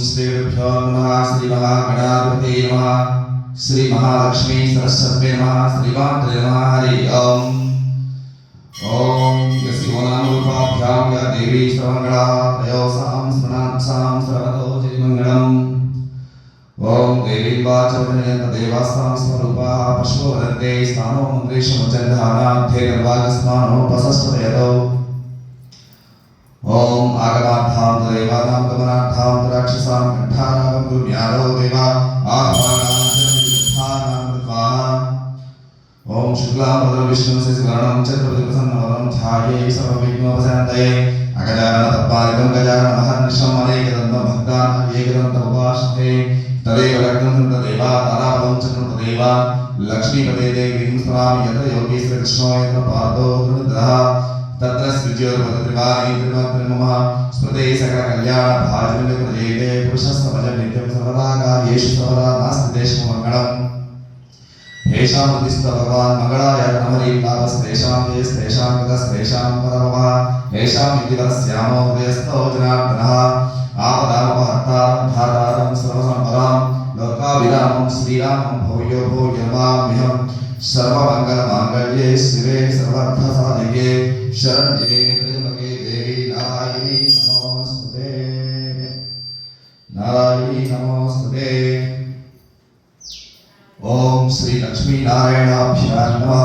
श्रीगुरुभ्यो नमः। श्री महागणाधिपते नमः। श्री महालक्ष्मी सरस्वती नमः। श्रीमात्रे नमः। हरि ओम। ओम यस्य नामरूपाभ्यां या देवी सर्वमङ्गला त्रयोसां स्मरणात्सां सर्वतो जयमङ्गलम्। ओम देवी वाचोजनयन्त देवास्तां स्वरूपा पशुो वदन्ते स्थानो मन्त्रेषु मुचन्धानाद्धे निर्वागस्नानो पसस्वतयतो। ओम आगमार्थां देवानां गमनार्थां राक्षसां कंठानां गुण्यारो देवा आह्वानां जन्मस्थानां कृत्वानां। ओम शुक्लां वदनं विष्णुं शशिवर्णं चतुर्भुजप्रसन्नवदनं ध्याये सर्वविघ्नोपशान्तये। अगजानन तत्पालितं गजानन महर्निशम् अनेकदन्तं भक्तानां एकदन्तं उपास्ते। तदेव लग्नं तदेव ताराबलं चक्रं तदेव लक्ष्मीपते देवीं स्मरामि यत्र योगेश्वर कृष्णो यत्र पादो धनुर्धरः तत्र सृज्योर्भद्रत्रिवाणी त्रिमत्रिमः स्मृते सकलकल्याण भाजने प्रजेते पुरुषस्तमज नित्यं सर्वदा कार्येषु सर्वदा नास्ति देशमङ्गलम्। हेषां प्रतिष्ठा भगवान् मंगलाय नमरि तापस्तेषां येस्तेषां ततस्तेषां परमः। हेषां विधिवरस्यामो हृदयस्थो जनार्दनः आपदामपहर्तारं धातारं सर्वसम्पदां लोकाभिरामं श्रीरामं भूयो भूयमाम्यहम्। सर्वमङ्गलमाङ्गल्ये शिवे सर्वार्थसाधिके शरण्ये त्र्यम्बके देवी नारायणी नमोस्तुते। नारायणी नमोस्तुते। ओम श्री लक्ष्मी नारायणाभ्यां नमः।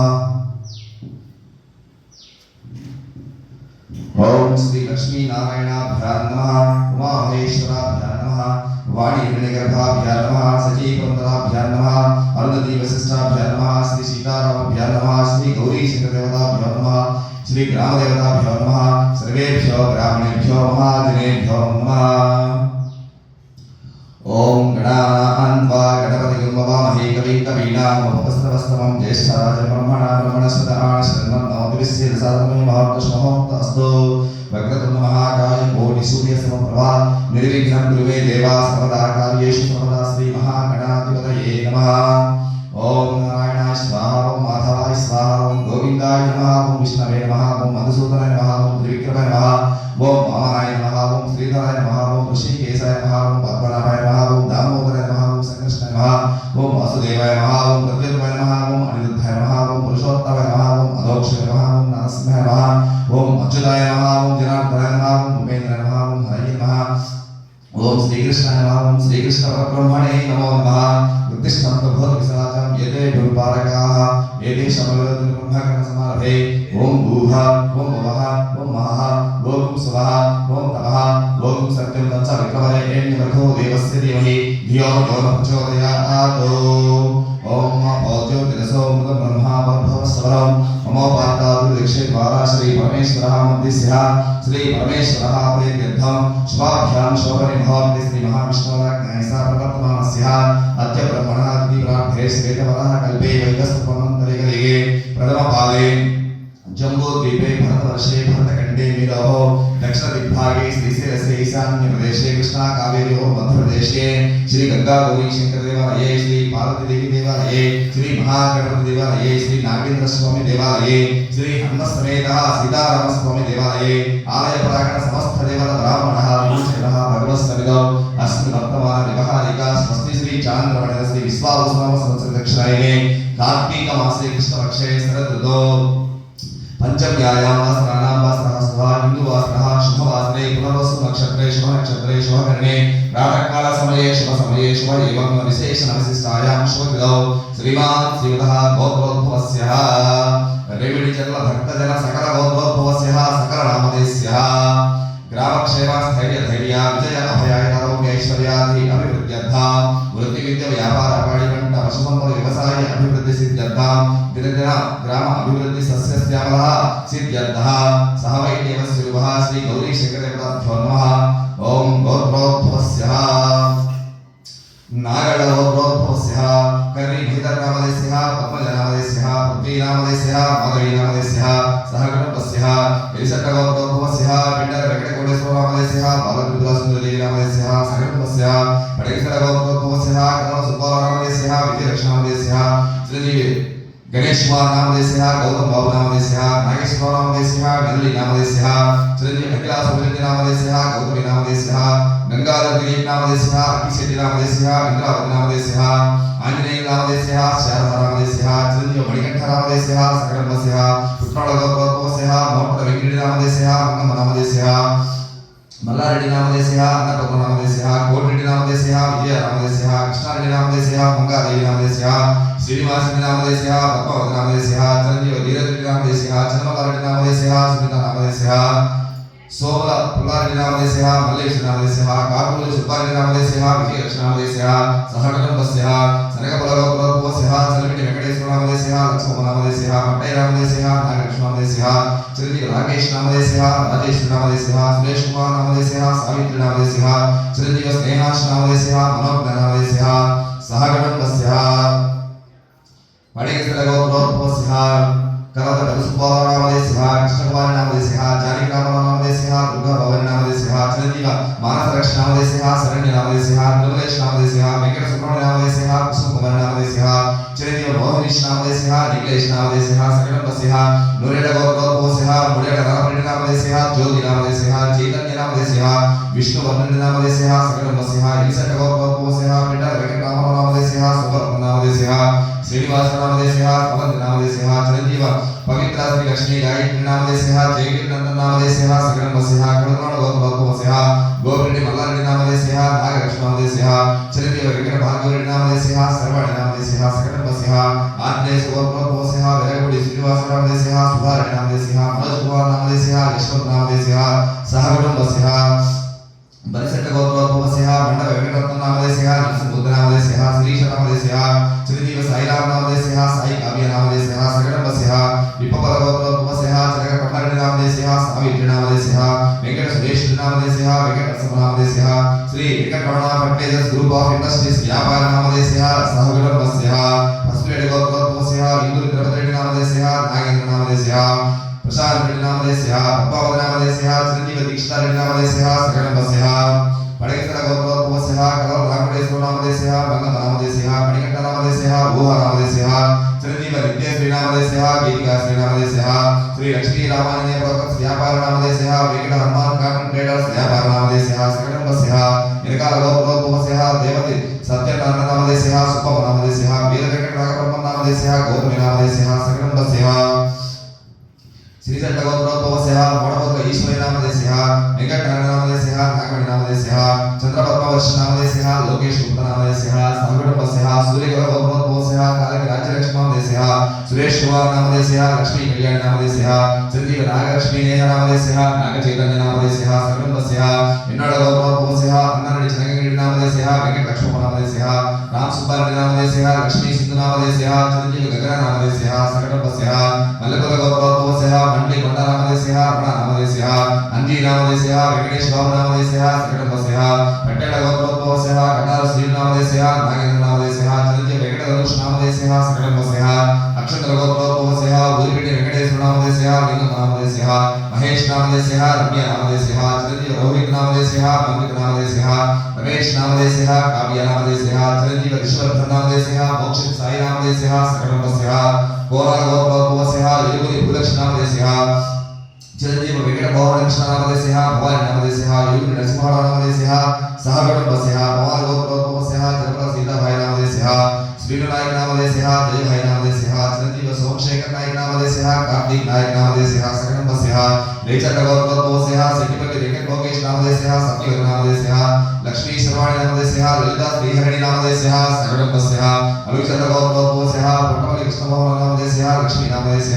ओम श्री लक्ष्मी नारायणाभ्यां नमः। उमामहेश्वराभ्यां नमः। वाणी हिरण्यगर्भाभ्यां नमः। सचीपुरन्दराभ्यां नमः। अरुंधती वसिष्ठाभ्यां नमः। श्री सीतारामाभ्यां नमः। श्री गौरी शंकरदेवताभ्यां नमः। श्री ग्रामदेवताभ्यो नमः। सर्वेभ्यो ब्राह्मणेभ्यो महाजनेभ्यो नमः। ओम गणानान्वा गणपतिं ववामहे कविं कवीनामुपस्त्रवस्तमं ज्येष्ठराजं ब्रह्मणां ब्रह्मणस्पदां शरणन्नोतिविश्वेदसादमे महर्तुष्महोक्तस्तु। वक्रतुण्ड महाकाय कोटिसूर्यसमप्रभा निर्विघ्नं कुरु मे देवा सर्वदा कार्येषु सर्वदा। श्री महागणाधिपतये नमः। ओम नारायणाय स्वाहा। ओम माधवाय स्वाहा। ओम गोविन्दाय नमः। ओम विष्णवे नमः। ओम मधुसूदनाय नमः। ओम त्रिविक्रमाय नमः। ओम वामनाय नमः। ओम श्रीधराय नमः। ओम ऋषिकेशाय नमः। ओम पद्मनाभाय नमः। ओम दामोदराय नमः। ओम संकृष्णाय नमः। ओम वासुदेवाय नमः। ओम प्रद्युम्नाय नमः। ओम अनिरुद्धाय नमः। ओम पुरुषोत्तमाय नमः। ओम अधोक्षाय नमः। ओम नरसिंहाय नमः। ओम अच्युताय नमः। ओम जनार्दनाय नमः। ओम उपेन्द्राय नमः। ओम हरये नमः। ओम श्रीकृष्णाय नमः। ओम श्रीकृष्ण परब्रह्मणे नमो नमः। उत्तिष्ठन्तु भूतविशाचं एते दुर्पारकाः एते समवेदन ब्रह्मकर्मसमारभे। ओम भूः ओम भुवः ओम महः ओम स्वः ओम तपः ओम सत्यं तच्च विक्रमणे एण्यमर्घो देवस्य धीमहि धियो यो नः प्रचोदयात्। ओम भौज्योतिरसो मृतं ब्रह्मा भवस्वरम् ममोपात्तादु दीक्षेद्वारा श्री परमेश्वरः मन्दिस्यः। श्री परमेश्वरः प्रीत्यर्थं शुभाभ्यां शोभनिमहोर्ते श्री महाविष्णुराज्ञया सा प्रवर्तमानस्यः। अद्य ब्रह्मणः दिप्रार्थे श्वेतवरः कल्पे वैकस्तपमन्तरे कलिगे प्रथमपादे जम्बूद्वीपे भरतवर्षे भरतखण्डे मिलोः दक्षिणदिग्भागे श्रीशैलस्य ईशान्यप्रदेशे कृष्णाकावेर्योः मध्यप्रदेशे श्री गंगागौरी शंकरदेवालये श्री पार्वतीदेवी देवालये श्री महागणपति देवालये श्री नागेन्द्रस्वामी देवालये श्री हनुमत्समेतः सीतारामस्वामी देवालये आलयपरागण समस्त देवता ब्राह्मणः विभूषणः भगवत्सविदौ अस्मिन् वर्तमान व्यवहारिका स्वस्ति श्री चान्द्रमणि श्री विश्वावसुनाम संवत्सर दक्षिणायने कार्तिक मासे कृष्णपक्षे शरद ऋतौ पंचम्यायां वासराणां वासरः हिन्दुवासरः शुभवासरे पुनर्वसु नक्षत्रे शुभ नक्षत्रे शुभकरणे प्रातःकाल समये शुभ एवं विशेषण विशिष्टायां शुभतिथौ श्रीमान् श्रीमतः गोत्रोद्भवस्यः रेविडिचर्ल भक्तजन सकल गोत्रोद्भवस्यः सकल नामधेयस्यः ग्रामक्षेम स्थैर्य धैर्य विजय अभयाय आरोग्य ऐश्वर्यादि अभिवृद्ध्यर्थं वृत्ति विद्या व्यापार वाणिज्य पशुसंपद व्यवसाय अभिवृद्धि सिद्ध्यर्थं दिनदिन ग्राम अभिवृद्धि सस्यश्यामलः सिद्ध्यर्थः सह वै देवस्य रूपः श्री गौरी शंकरदेवताभ्यो नमः। ओम गोत्रोद्भवस्यः नागलोत्रोद्भवस्यः कर्णिभीतनामधेयस्यः पद्मजनामधेयस्यः पृथ्वीनामधेयस्यः माधवीनामधेयस्यः सह गणपस्यः एलिसट्टगोत्रोद्भवस्यः पिण्डरवेङ्कटकोटेश्वरनामधेयस्यः बालत्रिपुरसुन्दरीनामधेयस्यः सह गणपस्यः पटेश्वरगोत्रोद्भवस्यः कमलसुब्बारामधेयस्यः विजयलक्ष्मीनामधेयस्यः श्रीदेवी गणेश कुमार नामदेस्य गौतम बाबू नामदेस्य नागेश्वर नामदेस्य नल्ली नामदेस्य चिरंजीव अखिलास सुरेंद्र नामदेस्य गौतमी नामदेस्य गंगाधर दिलीप नामदेस्य अखिशेट्टी नामदेस्य इंद्रावती नामदेस्य आंजनेय नामदेस्य शारदा नामदेस्य चिरंजीव मणिकंठ नामदेस्य सकलमस्य पुत्राळ गौतमस्य मोट्ट वेंकटेश नामदेस्य मंगम नामदेस्य मल्लारेड्डी नामदेस्य अन्नपूर्ण नामदेस्य कोटिरेड्डी नामदेस्य विजय नामदेस्य कृष्णारेड्डी नामदेस्य मंगादेवी नामदेस्य श्रीनिवास नामदेस्य पद्मावती नामदेस्य चिरंजीव धीररेड्डी नामदेस्य चन्मलारेड्डी नामदेस्य सुनीता नामदेस्य सोमला पुल्लारेड्डी नामदेस्य मल्लेश नामदेस्य काकुली सुब्बारेड्डी नामदेस्य विजयलक्ष्मी नामदेस्य सहकुटुंबस्य सनकपलगोपस्य चलमिट्टि वेंकटेश्वर नामदेस्य लक्ष्मण नामदेस्य मट्टय नामदेस्य नागकृष्ण नामदेस्य चिरंजीव राकेश नामदेस्य राजेश नामदेस्य सुरेश कुमार नामदेस्य सावित्री नामदेस्य चिरंजीव स्नेहाश नामदेस्य मनोज नामदेस्य सहकुटुंबस्य पडेगसलगोपस्य कलवद सुब्बाराव नामदेस्य कृष्णकुमार नामदेस्य जानिका नामदेस्य दुर्गा भवन नामदेस्य चिरंजीव मानस रक्ष नामदेस्य शरण्य नामदेस्य निर्मलेश नामदेस्य वेंकट सुब्रह्मण्य नामदेस्य कुसुम कुमार नामदेस्य चिरंजीव मोहनीश नामदेस्य निखिलेश नामदेस्य सकलमस्य नूरेड गौतमस्य मुड़ेड रामरेड्डी नामदेस्य ज्योति नामदेस्य चैतन्य नामदेस्य विष्णुवर्धन नामदेस्य सकलमस्य इलिसट गौतमस्य पिंडर वेंकट रामराव नामदेस्य सुब्रह्मण्य नामदेस्य श्रीनिवास नामदेस्य पवन नामदेस्य चिरंजीव पवित्र श्री लक्ष्मी गायत्री नामदेस्य जयगिरि नंदन नामदेस्य सकलमस्य कड़नाड गौतमस्य गोपिरेड्डी मल्लारेड्डी नामदेस्य नागलक्ष्मी नामदेस्य चिरंजीव वेंकट भार्गवरेड्डी नामदेस्य सर्वाणी नामदेस्य सकलमस्य आंजनेय गौतमस्य वेलगुडी श्रीनिवास नामदेस्य सुधारेड्डी नामदेस्य मनोज कुमार नामदेस्य यशवंत नामदेस्य सहकुटुंबस्य बरिसट गौतमस्य मंडल वेंकटरत्न नामदेस्य नरसिंह नामदेस्य श्रीश नामदेस्य चिरंजीव साईराम नामदेस्य साई काव्य नामदेस्य सकलमस्य विपपल गौतमस्य चरक पट्टारेड्डी नामदेस्य सावित्री नामदेस्य वेंकट सुरेश नामदेस्य वेंकट नरसिंह नामदेस्य Shri Venkataramana fertilisers group of industries व्यापार नामदेस्य सहकुटुंबस्य फसलेड गौतमस्य इंदूर तिरुपति नामदेस्य नागेंद्र नामदेस्य प्रशांत रेड्डी नामदेस्य पद्मावती नामदेस्य चिरंजीव दीक्षिता रेड्डी नामदेस्य सकलमस्य पडेगसर गौतमस्य कलव रामकोटेश्वर नामदेस्य मंगम नामदेस्य मणिकंठ नामदेस्य भूहा नामदेस्य चिरंजीव नित्यश्री नामदेस्य गीतिका श्री नामदेस्य श्री लक्ष्मी रामानंद ब्रोकर्स व्यापार नामदेस्य वेंकट हनुमान कॉटन ट्रेडर्स व्यापार नामदेस्य सकलमस्य इनकाल गौतमस्य देवति सत्यनारायण नामदेस्य सुपम नामदेस्य वीर वेंकट राघवम नामदेस्य गौतमी नामदेस्य सकलमस्य श्रीचंड गौतमस्य मोड़पुत्र ईश्वरी नामदेस्य वेंकट नामदेस्य नागमणि नामदेस्य चंद्रपद्मवर्ष नामदेस्य लोकेश गुप्ता नामदेस्य सहकुटुंबस्य सूर्य गौतमस्य कालक राज्यलक्ष्मी नामदेस्य सुरेश कुमार नामदेस्य लक्ष्मी कल्याण नामदेस्य चिरंजीव नागलक्ष्मी नेह नामदेस्य नाग चैतन्य नामदेस्य सकलमस्य इन्नोड गौतमस्य अन्नारेड्डी चनगगिरि नामदेस्य वेंकट लक्ष्मण नामदेस्य राम सुब्बारेड्डी नामदेस्य लक्ष्मी सिंधु नामदेस्य चिरंजीव गगन नामदेस्य सकलमस्य मल्लकुल गौतमस्य मंडी कोंडा नामदेस्य रमण नामदेस्य अंजी नामदेस्य वेंकटेश बाबू नामदेस्य सकलमस्य पट्टेल गौतमस्य कटार श्री नामदेस्य नागेंद्र नामदेस्य चिरंजीव वेंकट धनुष नामदेस्य सकलमस्य अक्षत्र गौतमस्य ऊरिपेट्टि वेंकटेश्वर नामदेस्य लिंगम नामदेस्य महेश नामदेस्य रम्या नामदेस्य चिरंजीव रोहित नामदेस्य मंगत नामदेस्य रमेश नामदेस्य काव्य नामदेस्य चिरंजीव विश्ववर्धन नामदेस्य मोक्षित साई नामदेस्य सकलमस्य कोलार गौतमस्य इरुगुरी भूलक्ष्मी नामदेस्य चिरंजीव वेंकट भवन कृष्ण नामदेस्य भवानी नामदेस्य योगी नरसिंह नामदेस्य सहकुटुंबस्य पवार गौतमस्य चरपला सीता भाई नामदेस्य श्रीनु नायक नामदेस्य जय भाई नामदेस्य चिरंजीव सोमशेखर नायक नामदेस्य कार्तिक नायक नामदेस्य सकलमस्य रेचंड गौतमस्य सेटिपल्ली वेंकट लोकेश नामदेस्य सत्यवती नामदेस्य लक्ष्मी शर्वाणी नामदेस्य ललिता श्रीहरिणी नामदेस्य सकलमस्य अभिचंद्र गौतमस्य पट्टमल्ली कृष्णमोहन नामदेस्य लक्ष्मी नामदेस्य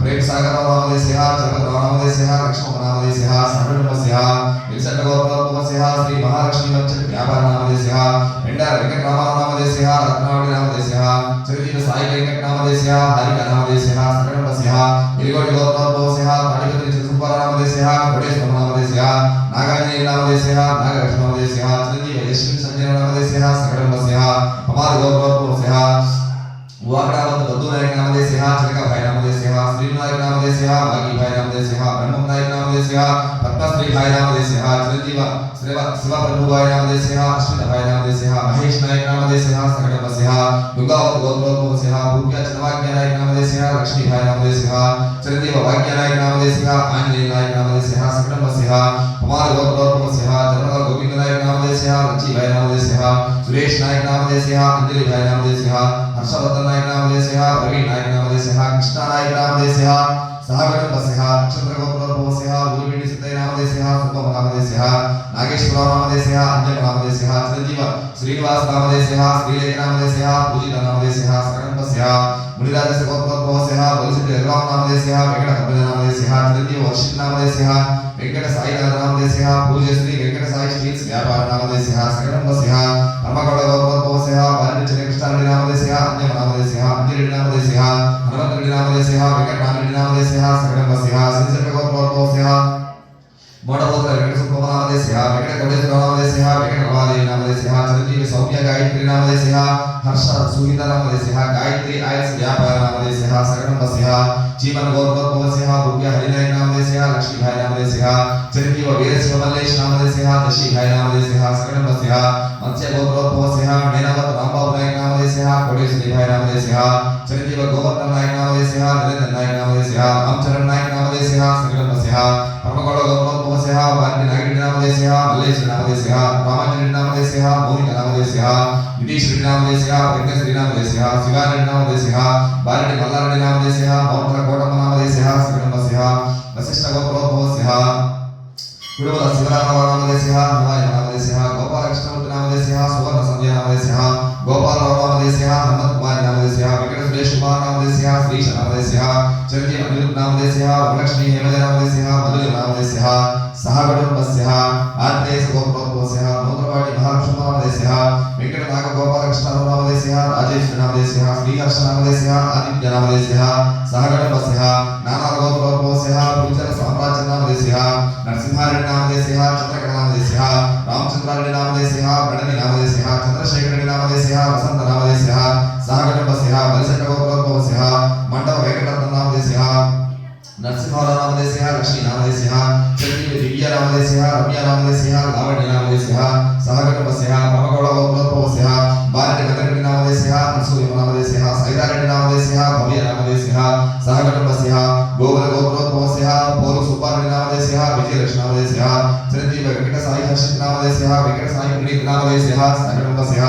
प्रेम सागर नामदेस्य चरपत नामदेस्य लक्ष्मण नामदेस्य सकलमस्य रेचंड गौतमस्य श्री महालक्ष्मी वंशज व्यापार नामदेस्य पेंडार वेंकट रामराव नामदेस्य रत्नावली नामदेस्य चिरंजीव साई वेंकट नामदेस्य हरिका नामदेस्य सकलमस्य इलिगोडी गौतमस्य ताडिपत्री सुब्बाराव नामदेस्य कोटेश्वर नामदेस्य नागांजनेय नामदेस्य नागलक्ष्मी नामदेस्य चिरंजीव यशस्वी संजय नामदेस्य सकलमस्य पवार गौतमस्य वाकडावत बद्दू नायक नामदेस्य चरका भाई नामदेस्य श्रीनु नायक नामदेस्य भागी भाई नामदेस्य ब्रह्म नायक नामदेस्य पद्मश्री भाई नामदेस्य चिरंजीव शिव प्रभु भाई नामदेस्य अश्विन भाई नामदेस्य महेश नायक नामदेस्य सकलमस्य दुर्गावत गौतमस्य भूप्या चनवाग्य नायक नामदेस्य नामदेस्यः अंजलि भाई नामदेस्यः हर्षवर्धन नायक नामदेस्यः प्रवीण नायक नामदेस्यः कृष्णा नायक नामदेस्यः सहगणपस्यः नक्षत्रगोत्रोद्भवस्यः गुरुविणी सिद्धे नामदेस्यः सुभम नामदेस्यः नागेश्वर नामदेस्यः अंजन नामदेस्यः चिरंजीव श्रीनिवास नामदेस्यः श्रीलेख नामदेस्यः पूजित नामदेस्यः सकणपस्यः मुनिराजस्य गोत्रोद्भवस्यः बलिसिद्धि रघुराम नामदेस्यः वेंकट कपिल नामदेस्यः चिरंजीव वर्षित नामदेस्यः वेंकट साई नामदेस्यः पूज्य श्री वेंकट साई स्टील्स व्यापार नामदेस्यः सकणपस्यः परमगौड़ गोत्रोद्भवस्यः भारत कृष्ण नामदेस्यः अंजन नामदेस्यः अंजलि नामदेस्यः हनुमत नामदेस्यः वेंकट नामदेस्यः सकणपस्यः श्रीचक्र गोत्रोद्भवस्यः मोडगोत्र वेंकट सुब्रह्मण्य नामदेस्यः वेंकट गौडेश्वर नामदेस्यः वेंकट रमादेवी नामदेस्यः चिरंजीवी सौम्य गायत्री नामदेस्यः हर्ष सुहिता नामदेस्यः गायत्री आयस व्यापार नामदेस्यः सकणपस्यः जीवन गोत्रोद्भवस्यः भूप्य हरिनायक नामदेस्यः लक्ष्मी भाई नामदेस्यः चिरंजीव वीरशिव मल्लेश नामदेस्यः दशी भाई नामदेस्यः सकणपस्यः मत्स्य गोत्रोद्भवस्यः नेनावत रामबाबु नायक नामदेस्यः कोटेश्वरी भाई नामदेस्यः चिरंजीव गोवर्धन नायक नामदेस्यः निरंजन नायक नामदेस्यः रामचरण नायक नामदेस्यः सकणपस्यः परमगौड़ गोत्रोद्भवस्यः वाल्मीकि नायक नामदेस्यः मल्लेश नामदेस्यः रामाचरण नामदेस्यः मोहित नामदेस्यः नितीश्वरी नामदेस्यः प्रज्ञश्री नामदेस्यः शिवानंद नामदेस्यः बालडी मल्लारेड्डी नामदेस्यः मौत्र कोटम नामदेस्यः सकणपस्यः वशिष्ठ गोत्रोद्भवस्यः कुडुवल शिवराम नामदेस्यः हिमालय नामदेस्यः गोपाल कृष्णमूर्ति नामदेस्यः सुवर्ण संध्या नामदेस्यः गोपाल राव नामदेस्यः हनुमत कुमार नामदेस्यः वेंकट सुरेश कुमार नामदेस्यः श्रीश नामदेस्यः चिरंजीव अनिरुद्ध नामदेस्यः वरलक्ष्मी हेमज नामदेस्यः मधुर नामदेस्यः सहगणपस्यः आत्रेय गोत्रोद्भवस्यः नूतनवाडी महालक्ष्मी नामदेस्यः वेंकट नाग गोपाल कृष्ण नामदेस्यः राजेश नामदेस्यः श्रीहर्ष नामदेस्यः आदित्य नामदेस्यः सहगणपस्यः नाना गोत्रोद्भवस्यः पुरुचर साम्राज्य नामदेस्यः नरसिंहारेड्डी नामदेस्यः चंद्रकला नामदेस्यः रामचंद्रारेड्डी नामदेस्यः गणनी नामदेस्यः चंद्रशेखर नामदेस्यः वसंत नामदेस्यः सहगणपस्यः बलिसट्ट गोत्रोद्भवस्यः मंडप वेंकटरत्न नामदेस्यः नरसिंहराव नामदेस्यः लक्ष्मी नामदेस्यः चिरंजीवी दिव्य नामदेस्यः रम्या नामदेस्यः लावण्य नामदेस्यः सहगणपस्यः परमगौड़ गोत्रोद्भवस्यः बालडी कदरगड्डी नामदेस्यः नरसूरि नामदेस्यः सैदारेड्डी नामदेस्यः भव्य नामदेस्यः सहगणपस्यः गोकुल गोत्रोद्भवस्यः पोलु सुब्बारेड्डी नामदेस्यः विजयलक्ष्मी नामदेस्यः चिरंजीवी वेंकट साई हर्षित नामदेस्यः वेंकट साई प्रणीत नामदेस्यः सहगणपस्यः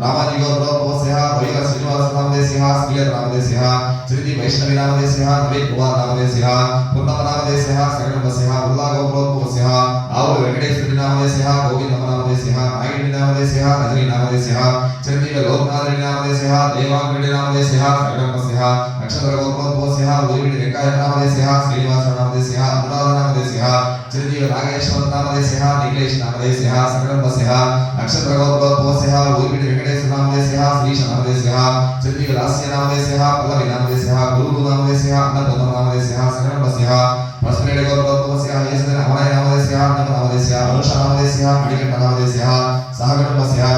रामाजी गोत्रोद्भवस्यः रोहित श्रीनिवास नामदेस्यः श्रीलत नामदेस्यः चिरंजीवी वैष्णवी नामदेस्यः नवीन कुमार नामदेस्यः पूर्णम नामदेस्यः सकणपस्यः उल्ला गोत्रोद्भवस्यः आवर वेंकटेश्वरी नामदेस्यः गोविंद नामदेस्यः नागिनी नामदेस्यः रजनी नामदेस्यः चिरंजीवी लोकनाथ नामदेस्यः देवांगरेड्डी नामदेस्यः सकणपस्यः नक्षत्र गोत्रोद्भवस्यः उदयगिरि वेंकट नामदेस्यः श्रीनिवास नामदेस्यः अनुराध नामदेस्यः चिरंजीवी नागेश्वर नामदेस्यः निखिलेश नामदेस्यः सकणपस्यः नक्षत्र गोत्रोद्भवस्यः उदयगिरि वेंकटेश्वर नामदेस्यः श्रीश नामदेस्यः चिरंजीवी लास्य नामदेस्यः पल्लवी नामदेस्यः गुरु नामदेस्यः अन्नपूर्ण नामदेस्यः सकणपस्यः पस्मेड गोत्रोद्भवस्यः येसुदेव अमराय नामदेस्यः अन्नम नामदेस्यः अनुष नामदेस्यः मणिकंठ नामदेस्यः सहगणपस्यः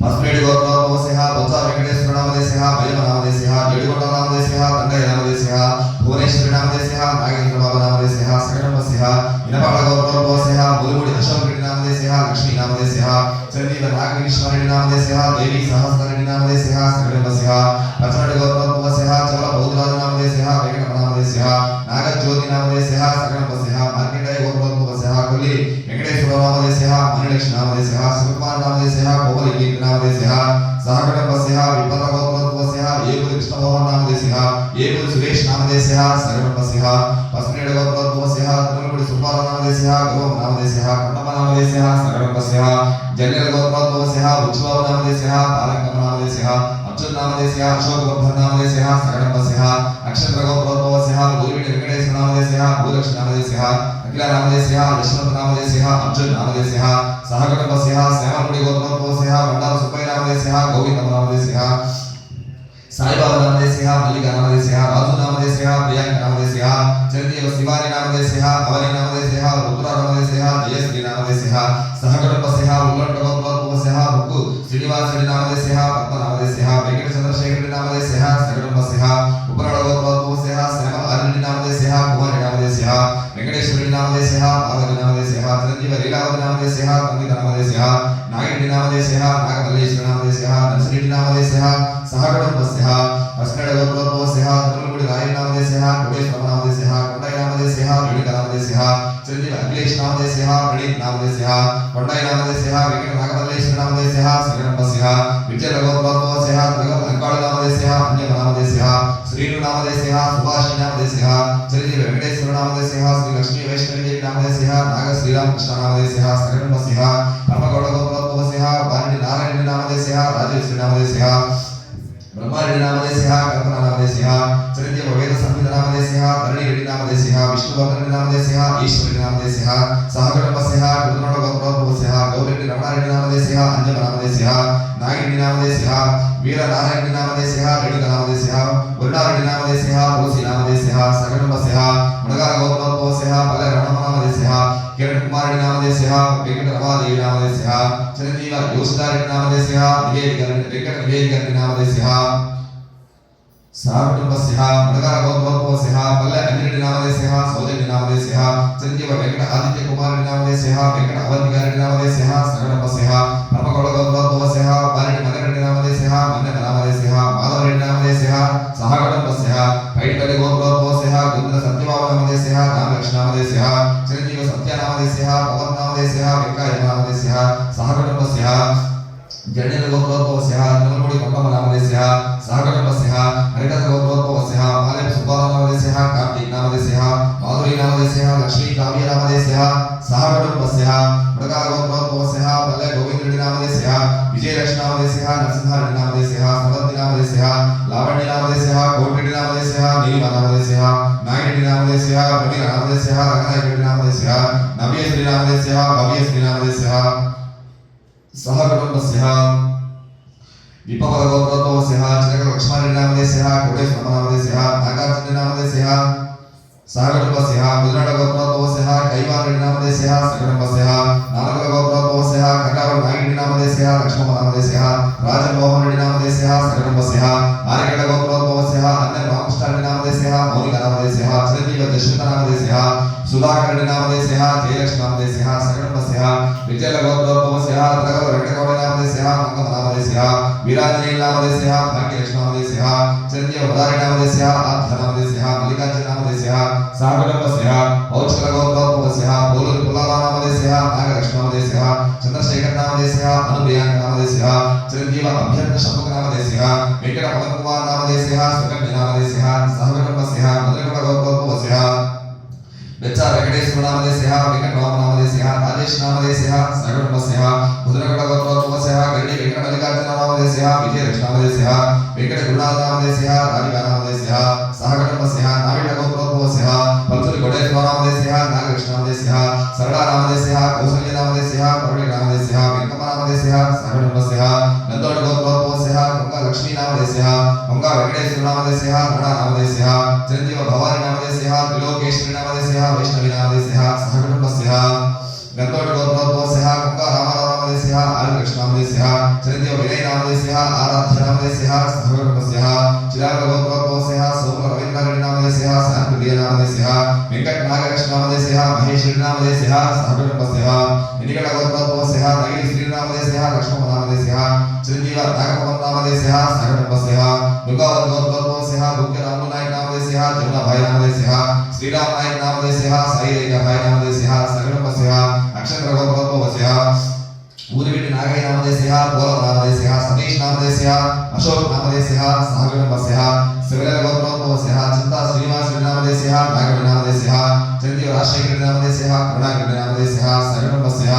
पस्मेड गोत्रोद्भवस्यः बोत्सा वेंकटेश्वर नामदेस्यः भैरव नामदेस्यः येडुगोंड नामदेस्यः तंगय नामदेस्यः भुवनेश्वरी नामदेस्यः नागेंद्र बाबा नामदेस्यः सकणपस्यः इनपाड गोत्रोद्भवस्यः मुलुगुडी अशोक रेड्डी नामदेस्यः लक्ष्मी नामदेस्यः चिरंजीवी नागेश्वरी नामदेस्यः देवी सहस्ररेड्डी नामदेस्यः सकणपस्यः पचमड गोत्रोद्भवस्यः चवल बौद्धराज नामदेस्यः वेंकट नामदेस्यः नागज्योति नामदेस्यः सकणपस्यः मार्केंडय गोत्रोद्भवस्यः कोल्ली वेंकटेश्वर नामदेस्यः मणिलक्ष्मी नामदेस्यः शिवकुमार नामदेस्यः कोमली नामदेस्यः सहगणपस्यः विपन्न गोत्रोद्भवस्यः येगुरि कृष्णमोहन नामदेस्यः येगुरि सुरेश नामदेस्यः सकणपस्यः पस्मेड गोत्रोद्भवस्यः तिरुमलगुडी सुब्बाराव नामदेस्यः गौरव नामदेस्यः कण्णम नामदेस्यः सकणपस्यः जन्नेर गोत्रोद्भवस्यः उज्ज्वल नामदेस्यः तारकम नामदेस्यः अर्जुन नामदेस्यः अशोकवर्धन नामदेस्यः सकणपस्यः नक्षत्र गोत्रोद्भवस्यः गुरुविणी वेंकटेश्वर नामदेस्यः भूलक्ष्मी नामदेस्यः अखिल नामदेस्यः यशवंत नामदेस्यः अर्जुन नामदेस्यः सहगणपस्यः श्यामलगुडी गोत्रोद्भवस्यः भंडार सुब्बಯ್ಯ नामदेस्यः गोविंद नामदेस्यः साई बाबा नामदेस्यः मल्लिका नामदेस्यः राजू नामदेस्यः प्रियांक नामदेस्यः चिरंजीवी शिवानी नामदेस्यः अवनी नामदेस्यः रुद्र नामदेस्यः जयश्री नामदेस्यः सहगणपस्यः उल्लट गोत्रोद्भवस्यः मुक्कु श्रीनिवास रेड्डी नामदेस्यः पद्म नामदेस्यः वेंकट चंद्रशेखर रेड्डी नामदेस्यः सकणपस्यः उपराड गोत्रोद्भवस्यः श्यामल रेड्डी नामदेस्यः कुमार नामदेस्यः वेंकटेश्वरी नामदेस्यः पार्वती नामदेस्यः चिरंजीवी लीलावती नामदेस्यः तंगित नामदेस्यः नागिनी नामदेस्यः नागमल्लेश्वरी नामदेस्यः नरसिंह नामदेस्यः सहगणपस्यः अस्मेड गोत्रोद्भवस्यः तिरुमलगुडी राय नामदेस्यः कोटेश्वर नामदेस्यः कोंडाई नामदेस्यः वेणुक नामदेस्यः चिरंजीवी अखिलेश नामदेस्यः प्रणीत नामदेस्यः कोंडाई नामदेस्यः वेंकट नागमल्लेश्वरी नामदेस्यः सकणपस्यः विजयगोत्रोद्भवस्य त्रिगोत्लङ्काळनामदेशः अन्यनामदेशः श्रीनुनामदेशः सुभाषिनामदेशः चिरंजीवी वेंकटेश्वरनामदेशः श्री लक्ष्मी वैष्णवीदेवीनामदेशः नागश्रीरामकृष्णनामदेशः सकटुम्बस्य परमगौडगोत्रोद्भवस्य वाणिज्य नारायणनामदेशः राजश्रीनामदेशः ब्रह्मारेड्डिनामदेशः कल्पनानामदेशः चिरंजीवी वेदसंहितानामदेशः धरणिरेड्डिनामदेशः विष्णुवर्धननामदेशः ईश्वरीनामदेशः सहकुटुम्बस्य कुलनाडगोत्रोद्भवस्य गौरेड्डि रमणारेड्डिनामदेशः अन्यनामदेशः नागिरेड्डिनामदेशः वीरनारायणनामदेशः रेणुकानामदेशः वरुणारेड्डिनामदेशः तुलसीनामदेशः सहकुटुम्बस्य मुणगारगोत्रोद्भवस्य पल्लरमणनामदेशः किरणकुमारेड्डिनामदेशः वेंकटरमादेवीनामदेशः चिरंजीवी योशितारेड्डिनामदेशः वेंकटनिवेदितरेड्डिनामदेशः सहकुटुम्बस्य मुणगारगोत्रोद्भवस्य पल्ले अंजिरेड्डिनामदेशः सौजन्यनामदेशः चिरंजीवी वेंकट आदित्यकुमारेड्डिनामदेशः वेंकट अवन्तिगारेड्डिनामदेशः सहकुटुम्बस्य परमगौडगोत्रोद्भवस्य वाणिज्य मन्नरेड्डिनामदेशः मन्ननामदेशः माधवरेड्डिनामदेशः सहकुटुम्बस्य पैठपल्ली गोत्रोद्भवस्य गुंद्र सत्यभामनामदेशः रामलक्ष्मणामदेशः चिरंजीवी सत्यानामदेशः पवननामदेशः वेंकटनामदेशः सहकुटुम्बस्य जडनेरगोत्रोद्भवस्य नवलमुडी कम्पमनामदेशः सहकुटुम्बस्य हरिदासगोत्रोद्भवस्य मालेप सुब्बानामदेशः कार्तिकनामदेशः माधुरीनामदेशः लक्ष्मी काव्यनामदेशः सहकुटुम्बस्य मृगागोत्रोद्भवस्य पल्ले गोविंदरेड्डिनामदेशः विजयलक्ष्मीनामदेशः नरसिंहरेड्डिनामदेशः समन्तिनामदेशः लावण्यनामदेशः कोटिरेड्डिनामदेशः नीलिमानामदेशः नागिरेड्डिनामदेशः प्रवीरनामदेशः रंगनायकरेड्डिनामदेशः नव्यश्रीनामदेशः भव्यश्रीनामदेशः सहकुटुम्बस्य विपवरगोत्रोद्भवस्य चिरकलक्ष्मणरेड्डिनामदेशः कोटेश्वरनामदेशः नागार्जुननामदेशः सहकुटुम्बस्य मुद्राडगोत्रोद्भवस्य कैवारेड्डिनामदेशः सहकुटुम्बस्य नारगोत्रोद्भवस्य कटावरनागिरेड्डिनामदेशः लक्ष्मणनामदेशः राजमोहनरेड्डिनामदेशः सहकुटुम्बस्य आर्यगडगोत्रोद्भवस्य अन्यरामकृष्णरेड्डिनामदेशः मौलिकनामदेशः चिरंजीवी दशरथनामदेशः सुधाकररेड्डिनामदेशः जयलक्ष्मीनामदेशः सहकुटुम्बस्य विजयगोत्रोद्भवस्य तलगोरवेंकटगौडनामदेशः मंगमनामदेशः वीरांजनेयनामदेशः भाग्यलक्ष्मीनामदेशः चिरंजीवी वदारेड्डिनामदेशः आध्यनामदेशः मल्लिकार्जुननामदेशः सहकुटुम्बस्य औच्छलगोत्रोद्भवस्य पोलूरु पुल्लारामनामदेशः नागलक्ष्मीनामदेशः चंद्रशेखरनामदेशः अनुप्रियांकनामदेशः चिरंजीवी अभ्यर्थ शंभुकनामदेशः वेंकट पवनकुमारनामदेशः सुकन्यनामदेशः सहकुटुम्बस्य मधुरगोत्रोद्भवस्य बेच्चा वेंकटेश्वरनामदेशः वेंकटरामनामदेशः राजेशनामदेशः सहकुटुम्बस्य मधुरगोत्रोद्भवस्य गड्डी वेंकटमल्लिकार्जुननामदेशः विजयलक्ष्मीनामदेशः वेंकटगुरुनाथनामदेशः राधिकानामदेशः सहकुटुम्बस्य नाविडगोत्रोद्भवस्य पल्सुरि कोटेश्वरनामदेशः नागकृष्णनामदेशः सरलानामदेशः कौसल्यनामदेशः करुणिनामदेशः वेंकटनामदेशः सहकुटुम्बस्य नन्दोडगोत्रोद्भवस्य गंगालक्ष्मीनामदेशः गंगा वेंकटेश्वरनामदेशः रमणानामदेशः चिरंजीवी भवानीनामदेशः त्रिलोकेश्वरीनामदेशः वैष्णवीनामदेशः सहकुटुम्बस्य गंगोडगोत्रोद्भवस्य गंगा रामनामदेशः आर्यकृष्णनामदेशः चिरंजीवी विनयनामदेशः आराध्यनामदेशः सहकुटुम्बस्य चिरागोत्रोद्भवस्य सोमरवीन्द्ररेड्डिनामदेशः शांतिप्रियनामदेशः वेंकटनागकृष्णनामदेशः महेश्वरीनामदेशः सहकुटुम्बस्य निनिगडगोत्रोद्भवस्य नगिरिश्रीनामदेशः लक्ष्मणनामदेशः चिरंजीवी नागपवननामदेशः सहकुटुम्बस्य दुर्गावतगोत्रोद्भवस्य भुक्यरामनायकनामदेशः जमुनाभाईनामदेशः श्रीरामनायकनामदेशः साईरेखाभाईनामदेशः सहकुटुम्बस्य अक्षत्रगोत्रोद्भवस्य ऊरिविट्टि नागैनामदेशः पोलनामदेशः सतीशनामदेशः अशोकनामदेशः सहकुटुम्बस्य शिवलगोत्रोद्भवस्य चिंता श्रीनिवासरेड्डिनामदेशः नागरेड्डिनामदेशः चिरंजीवी राजशेखररेड्डिनामदेशः करुणाकररेड्डिनामदेशः सहकुटुम्बस्य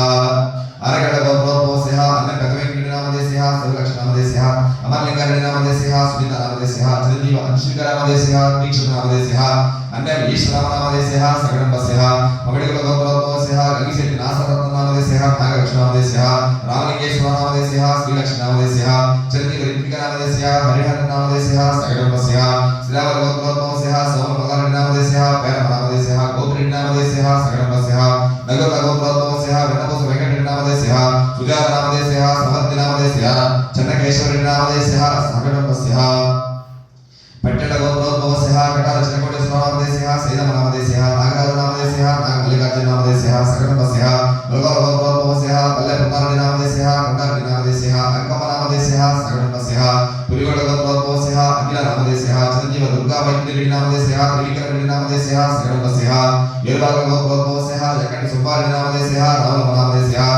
आरगडगोत्रोद्भवस्य अन्नकथवेंकटरेड्डिनामदेशः शिवलक्ष्मीनामदेशः अमरलिंगारेड्डिनामदेशः सुनीतानामदेशः चिरंजीवी अंशुकरनामदेशः दीक्षितनामदेशः अन्य ईश्वरनामदेशः सहकुटुम्बस्य मगडिगोत्रोद्भवस्य गंगिशेट्टि नासरत्ननामदेशः नागलक्ष्मीनामदेशः रामलिंगेश्वरनामदेशः श्रीलक्ष्मीनामदेशः चिरंजीवी ऋत्विकनामदेशः हरिहरनामदेशः सहकुटुम्बस्य श्रीरामगोत्रोद्भवस्य सोममल्लारेड्डिनामदेशः पैरमनामदेशः गोपिरेड्डिनामदेशः सहकुटुम्बस्य नगरगोत्रोद्भवस्य वेन्नपोस वेंकटरेड्डिनामदेशः सुजातनामदेशः समर्थिनामदेशः चन्नकेश्वररेड्डिनामदेशः सहकुटुम्बस्य पट्टलगोत्रोद्भवस्य कटारचनकोटेश्वरनामदेशः सैदमनामदेशः नागराजनामदेशः नागमल्लिकार्जुननामदेशः सहकुटुम्बस्य मुलगोत्रोद्भवस्य पल्लेपुन्नारेड्डिनामदेशः कंडारेड्डिनामदेशः अंकमनामदेशः सहकुटुम्बस्य पुलिगोडगोत्रोद्भवस्य अखिलनामदेशः चिरंजीवी दुर्गावैद्यरेड्डिनामदेशः त्रिविक्रमरेड्डिनामदेशः सहकुटुम्बस्य येलबागगोत्रोद्भवस्य यक्कंटि सुब्बारेड्डिनामदेशः रामनामदेशः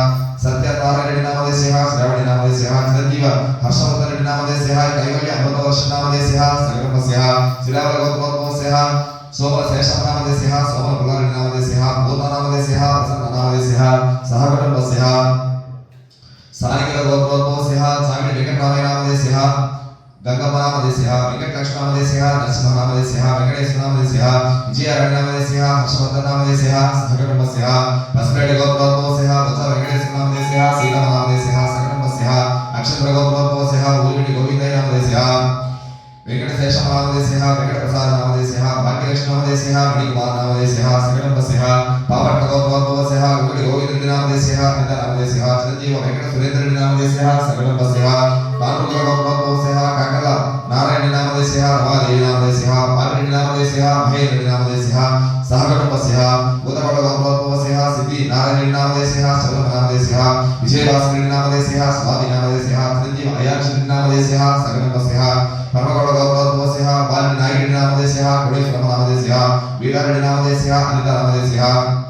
सत्यनारायणरेड्डिनामदेशः श्रावणनामदेशः चिरंजीवी हर्षवर्धन नामदेशः कैवल्य अमृतवर्ष नामदेशः सकलमस्यः श्रीरावल गोत्रोद्भवस्यः सोमर शेषम नामदेशः सोमर कुलारि नामदेशः भूत नामदेशः प्रसन्न नामदेशः सहकुटुम्बस्यः सारिकल गोत्रोद्भवस्यः सागि वेंकटरामय नामदेशः गंगम्मा नामदेशः वेंकटलक्ष्मी नामदेशः नरसिंह नामदेशः वेंकटेश्वर नामदेशः विजयारण्य नामदेशः हर्षवर्धन नामदेशः सहकुटुम्बस्यः बसरेड्डी गोत्रोद्भवस्यः वत्स वेंकटेश्वर नामदेशः सीता नामदेशः सकलमस्यः नक्षत्र गोत्रोद्भवस्यः ऊरिडी गोविंदय नामदेशः वेंकटेश नामदेशः वेंकटप्रसाद नामदेशः भाग्यलक्ष्मी नामदेशः मणिकुमार नामदेशः सकलमस्यः पावट्ट गोत्रोद्भवस्यः ऊरिडी गोविंद नामदेशः नित नामदेशः चिरंजीव वेंकट सुरेंद्र नामदेशः सकलमस्यः तालुका गोत्रोद्भवस्यः काकल नारायण नामदेशः रमादेवी नामदेशः पार्वती नामदेशः महेंद्र नामदेशः सहकुटुम्बस्यः उदकोट गोत्रोद्भवस्यः सिद्धि नारायण नामदेशः सकलम नामदेशः विजयवासुदेव नामदेशः स्वाति नामदेशः चिरंजीव अयाक्षी नामदेशः सकलमस्यः परमगौड़ गोत्रोद्भवस्यः बाली नायक नामदेशः कोडेश्वर नामदेशः वीरारेड्डी नामदेशः अनिता नामदेशः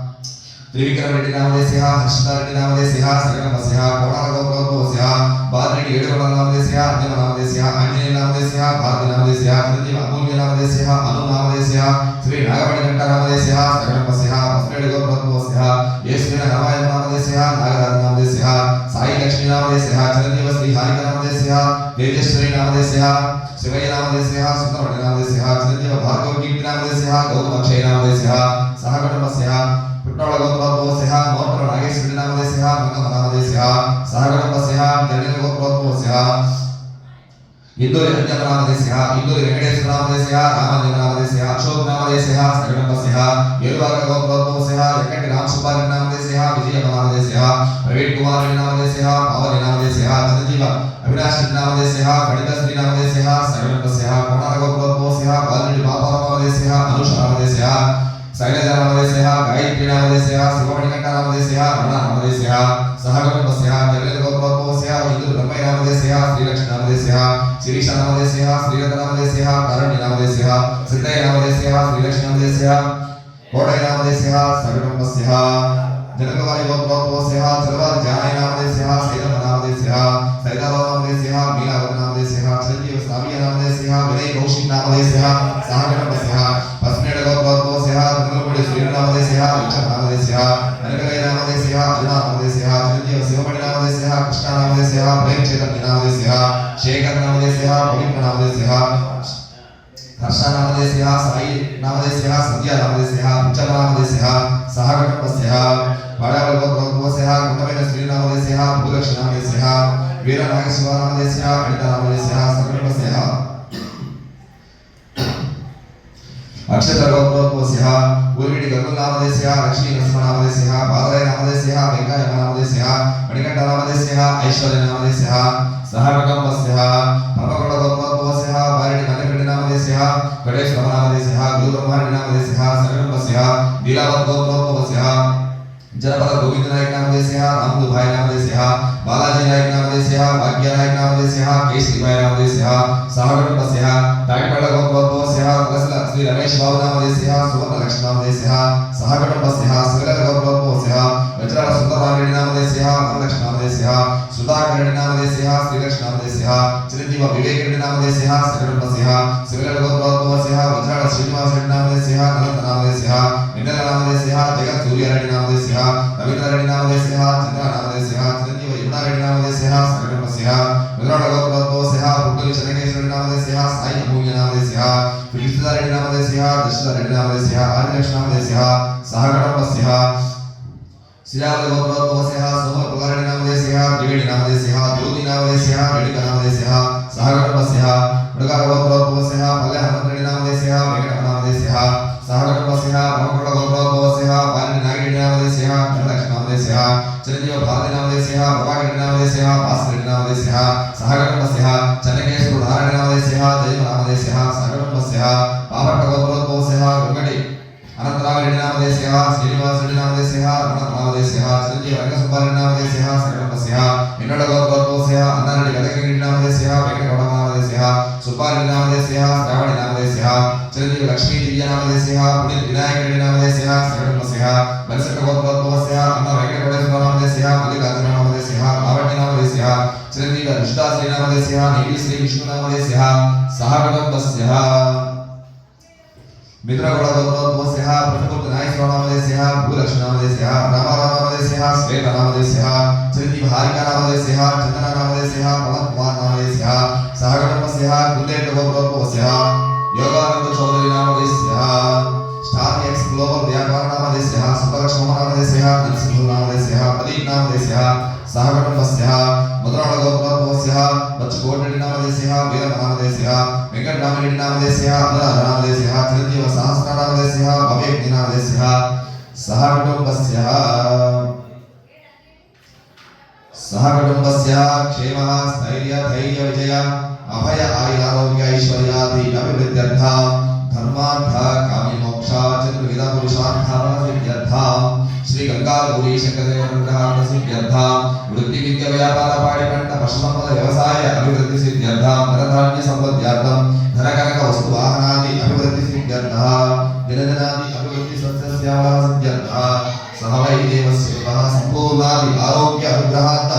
त्रिविक्रम रेड्डी नामदेशः हर्षिता रेड्डी नामदेशः सकलमस्यः कोणाल गोत्रोद्भवस्यः बादरेड्डी येडुगौड़ नामदेशः अंजन नामदेशः आंजनेय नामदेशः भारती नामदेशः चिरंजीव अमूल्य नामदेशः अनु नामदेशः श्री नागमणि घंटा नामदेशः सकलमस्यः बसरेड्डी गोत्रोद्भवस्यः येश्वरी रामायण नामदेशः नागराज नामदेशः साई लक्ष्मी नामदेशः चिरंजीव श्री हारिका नामदेशः तेजश्वरी नामदेशः शिवय नामदेशः सुंदरवण्य नामदेशः चिरंजीव भार्गव कीर्ति नामदेशः गौतम अक्षय नामदेशः सहकुटुम्बस्यः पुट्टोळ गोत्रोद्भवस्यः मोर्पल नागेश्वरी नामदेशः मंगम नामदेशः सहकुटुम्बस्यः जनेन्द्र गोत्रोद्भवस्यः इंदूरी अंजन नामदेशः इंदूरी वेंकटेश्वर नामदेशः रामांजन नामदेशः अशोक नामदेशः सकलमस्यः येरुवाक गोत्रोद्भवस्यः वेंकट राम सुब्बारेड्डी नामदेशः विजय नामदेशः प्रवीण कुमार नामदेशः पवन नामदेशः चिरंजीव अविनाश नामदेशः गणितश्री नामदेशः सकलमस्यः कोणाल गोत्रोद्भवस्यः बालरेड्डी बाबा नामदेशः अनुष नामदेशः शैलजा नामदेशः गायत्री नामदेशः शिवमणिकंठ नामदेशः रमण नामदेशः सहकुटुम्बस्यः जगदेव गोत्रोद्भवस्यः इंदूर ब्रह्मय नामदेशः श्रीलक्ष्मी नामदेशः शिरीष नामदेशः श्रीरथ नामदेशः कारुण्य नामदेशः सिद्धय नामदेशः श्रीलक्ष्मी नामदेशः कोडय नामदेशः सहकुटुम्बस्यः जनकवारी गोत्रोद्भवस्यः चरवार जानाय नामदेशः सैदम नामदेशः सैदाव नामदेशः मीनावत नामदेशः चिरंजीव साविय नामदेशः विनय कौशिक नामदेशः सहकुटुम्बस्यः पस्नेड गोत्रोद्भवस्यः तंगलपudi श्री नामदेशः विचर नामदेशः नरकगय नामदेशः अर्जुन नामदेशः चिरंजीव शिवमणि नामदेशः कृष्ण नामदेशः प्रेम चैतन्य नामदेशः शेखर नामदेशः पवित्र नामदेशः हर्ष नामदेशः साई नामदेशः सत्य नामदेशः विचर नामदेशः सहकुटुम्बस्यः वाडावल गोत्रोद्भवस्यः कुंडमेन श्री नामदेशः भूलक्ष्मी नामदेशः वीर नागेश्वर नामदेशः अनिता नामदेशः सकलमस्यः अक्षत्र गोत्रोद्भवस्यः ऊरिडी गंगुल नामदेशः लक्ष्मी नरसिंह नामदेशः बादराय नामदेशः वेंकय नामदेशः मणिकंठ नामदेशः ऐश्वर्य नामदेशः सहकुटुम्बस्यः परमगौड़ गोत्रोद्भवस्यः बालिडी मल्लिकरेड्डी नामदेशः गणेश्वर नामदेशः गुरुब्रह्मरेड्डी नामदेशः सकलमस्यः लीलावत गोत्रोद्भवस्यः जनपद गोविंद नायक नामदेशः रामदू भाई नामदेशः बालाजी नायक नामदेशः भाग्य नायक नामदेशः केशरी भाई नामदेशः सहकुटुम्बस्यः तागिपल्ल गोत्रोद्भवस्यः तुलसी श्री रमेश बाबू नामदेशः सुवर्ण लक्ष्मी नामदेशः सहकुटुम्बस्यः सुगल गोत्रोद्भवस्यः वज्राल सुंदररामरेड्डी नामदेशः वरलक्ष्मी नामदेशः सुधाकर रेड्डी नामदेशः श्रीलक्ष्मी नामदेशः चिरंजीव विवेक रेड्डी नामदेशः सकलमस्यः सुगल गोत्रोद्भवस्यः वज्राल श्रीनिवास रेड्डी नामदेशः अनंत नामदेशः निंदल नामदेशः जगत सूर्य रेड्डी नामदेशः रवींद्र रेड्डी नामदेशः चंद्र नामदेशः चिरंजीव यमुना रेड्डी नामदेशः सकलमस्यः मुद्राळ गोत्रोद्भवस्यः पुट्टली चन्नकेश्वर रेड्डी नामदेशः साई अमूल्य नामदेशः कृष्णा रेड्डी नामदेशः दशरथ रेड्डी नामदेशः आदिलक्ष्मी नामदेशः सहकुटुम्बस्यः श्रीरावल गोत्रोद्भवस्यः सोमर कुलारि नामदेशः त्रिवेणी नामदेशः ज्योति नामदेशः रेड्डी नामदेशः सहकुटुम्बस्यः मृगाल गोत्रोद्भवस्यः पल्ले हनुमंत नामदेशः वेंकट नामदेशः सहकुटुम्बस्यः परमगौड़ गोत्रोद्भवस्यः बाली नायक नामदेशः धनलक्ष्मी नामदेशः चिरंजीव भारती नामदेशः प्रभाकर नामदेशः भास्कर नामदेशः सहकुटुम्बस्यः चन्नकेश्वर नारायण नामदेशः जयम नामदेशः सहकुटुम्बस्यः पावट्ट गोत्रोद्भवस्यः वेंकटे अनंतराम रेड्डी नामदेशः श्रीनिवास रेड्डी नामदेशः रमण नामदेशः चिरंजीव रंगसुब्बारेड्डी नामदेशः सकलमस्यः इन्नड गोत्रोद्भवस्यः अन्नारेड्डी गदगिरि नामदेशः वेंकटगौड नामदेशः सुब्बारेड्डी नामदेशः श्रावणी नामदेशः चिरंजीव लक्ष्मी दिव्य नामधेयस्य पुण्य विनायक रेड्डी नामधेयस्य सकटमस्य बलसक गोत्रोद्भवस्य अन्न वेंकटेश्वर नामधेयस्य मल्लिकार्जुन नामधेयस्य लावण्य नामधेयस्य चिरंजीव ऋषिता श्री नामधेयस्य नीली श्री विष्णु नामधेयस्य सहकुटुम्बस्य मित्रगौड़ गोत्रोद्भवस्य प्रथमपुत्र नागेश्वर नामधेयस्य भूलक्ष्मी नामधेयस्य रामाराव नामधेयस्य श्वेता नामधेयस्य चिरंजीव हारिका नामधेयस्य चंदना नामधेयस्य पवन कुमार नामधेयस्य सहकुटुम्बस्य कुंदेट गोत्रोद्भवस्य योगानंद चौधरी नामधेयस्य स्टार एक्स ग्लोबल व्यापार नामधेयस्य सुपलक्ष्मी नामधेयस्य नरसिंह नामधेयस्य प्रदीप नामधेयस्य सहकुटुम्बस्य मुद्राळ गोत्रोद्भवस्य बच्चकोटरेड्डी नामधेयस्य वीरम नामधेयस्य वेंकट रामरेड्डी नामधेयस्य अनुराध नामधेयस्य चिरंजीव सहस्र नामधेयस्य भव्य नामधेयस्य सहकुटुम्बस्य क्षेमः स्थैर्य धैर्य विजय अभय आयुरारोग्य ऐश्वर्यादि अभिवृद्ध्यर्थं धर्मार्थ कामि मोक्ष चतुर्विध पुरुषार्थ सिद्ध्यर्थं श्री गंगा गौरी शंकरदेव अनुग्रह सिद्ध्यर्थं वृत्ति विद्या व्यापार पाड़ी पंट पशुसंपद व्यवसाय अभिवृद्धि सिद्ध्यर्थं धनधान्य संपद्यार्थं धनकनक वस्तु वाहनादि अभिवृद्धि सिद्ध्यर्थं दिनदिनादि अभिवृद्धि सत्स्यावह सिद्ध्यर्थं सहवै देवस्य संपूर्णादि आरोग्य अनुग्रहार्थ